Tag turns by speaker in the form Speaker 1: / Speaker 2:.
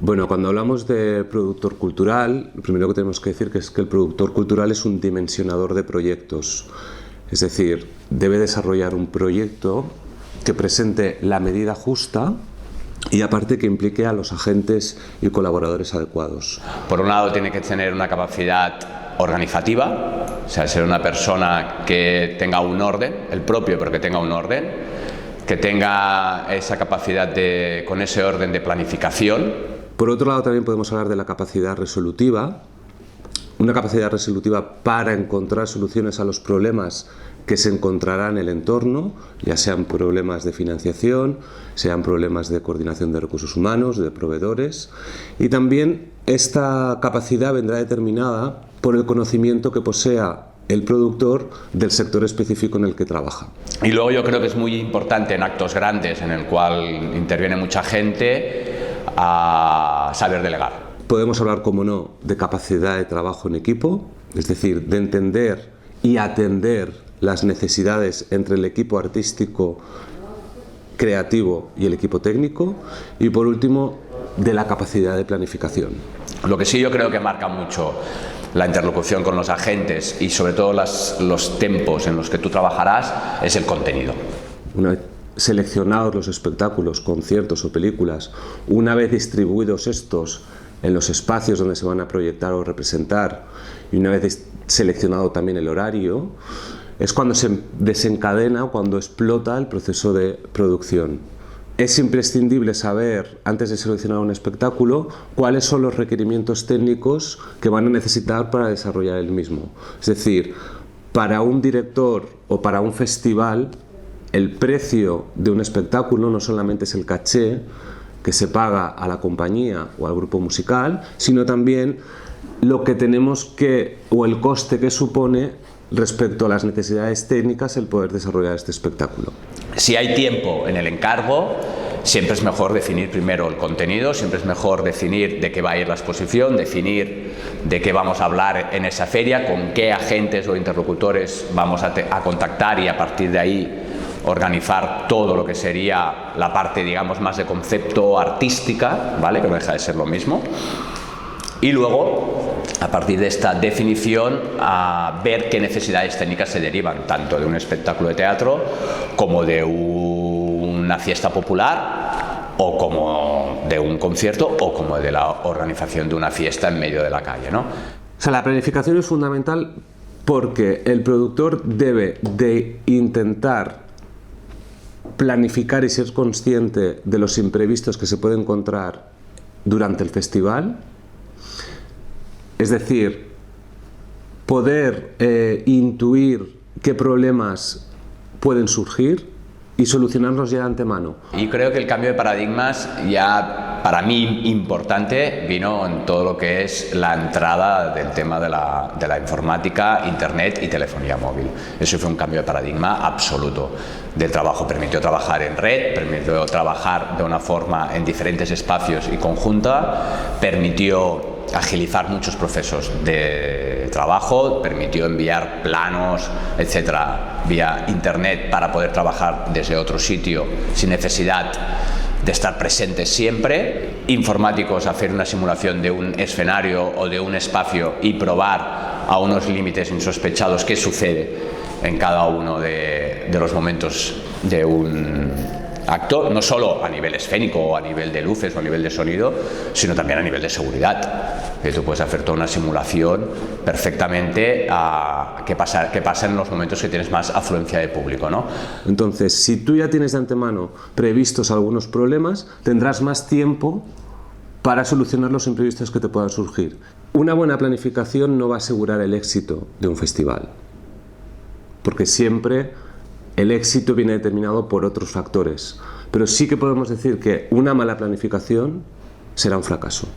Speaker 1: Bueno, cuando hablamos de productor cultural, lo primero que tenemos que decir es que el productor cultural es un dimensionador de proyectos. Es decir, debe desarrollar un proyecto que presente la medida justa y aparte que implique a los agentes y colaboradores adecuados.
Speaker 2: Por un lado tiene que tener una capacidad organizativa, o sea, ser una persona que tenga un orden, el propio, pero que tenga un orden, que tenga esa capacidad con ese orden de planificación.
Speaker 1: Por otro lado también podemos hablar de la capacidad resolutiva, una capacidad resolutiva para encontrar soluciones a los problemas que se encontrarán en el entorno, ya sean problemas de financiación, sean problemas de coordinación de recursos humanos, de proveedores, y también esta capacidad vendrá determinada por el conocimiento que posea el productor del sector específico en el que trabaja.
Speaker 2: Y luego yo creo que es muy importante en actos grandes en el cual interviene mucha gente a saber delegar.
Speaker 1: Podemos hablar, como no, de capacidad de trabajo en equipo, es decir, de entender y atender las necesidades entre el equipo artístico creativo y el equipo técnico, y por último, de la capacidad de planificación.
Speaker 2: Lo que sí yo creo que marca mucho la interlocución con los agentes y sobre todo los tiempos en los que tú trabajarás es el contenido.
Speaker 1: Una vez seleccionados los espectáculos, conciertos o películas, una vez distribuidos estos en los espacios donde se van a proyectar o representar, y una vez seleccionado también el horario, es cuando se desencadena o cuando explota el proceso de producción. Es imprescindible saber, antes de seleccionar un espectáculo, cuáles son los requerimientos técnicos que van a necesitar para desarrollar el mismo. Es decir, para un director o para un festival, el precio de un espectáculo no solamente es el caché que se paga a la compañía o al grupo musical, sino también lo que tenemos que, o el coste que supone respecto a las necesidades técnicas el poder desarrollar este espectáculo.
Speaker 2: Si hay tiempo en el encargo, siempre es mejor definir primero el contenido, siempre es mejor definir de qué va a ir la exposición, definir de qué vamos a hablar en esa feria, con qué agentes o interlocutores vamos a contactar y a partir de ahí organizar todo lo que sería la parte, digamos, más de concepto artística, ¿vale? Que no deja de ser lo mismo. Y luego, a partir de esta definición, a ver qué necesidades técnicas se derivan, tanto de un espectáculo de teatro como de una fiesta popular o como de un concierto o como de la organización de una fiesta en medio de la calle, ¿no?
Speaker 1: O sea, la planificación es fundamental porque el productor debe de intentar planificar y ser consciente de los imprevistos que se puede encontrar durante el festival. Es decir, poder intuir qué problemas pueden surgir y solucionarlos ya de antemano.
Speaker 2: Y creo que el cambio de paradigmas ya para mí importante vino en todo lo que es la entrada del tema de la informática, internet y telefonía móvil. Eso fue un cambio de paradigma absoluto del trabajo. Permitió trabajar en red, permitió trabajar de una forma en diferentes espacios y conjunta, permitió agilizar muchos procesos de trabajo, permitió enviar planos, etcétera, vía internet para poder trabajar desde otro sitio sin necesidad de estar presentes siempre, informáticos hacer una simulación de un escenario o de un espacio y probar a unos límites insospechados qué sucede en cada uno de los momentos de un acto, no solo a nivel escénico o a nivel de luces o a nivel de sonido, sino también a nivel de seguridad. Tú puedes hacer toda una simulación perfectamente que pasa en los momentos que tienes más afluencia de público, ¿no?
Speaker 1: Entonces, si tú ya tienes de antemano previstos algunos problemas, tendrás más tiempo para solucionar los imprevistos que te puedan surgir. Una buena planificación no va a asegurar el éxito de un festival, porque siempre el éxito viene determinado por otros factores, pero sí que podemos decir que una mala planificación será un fracaso.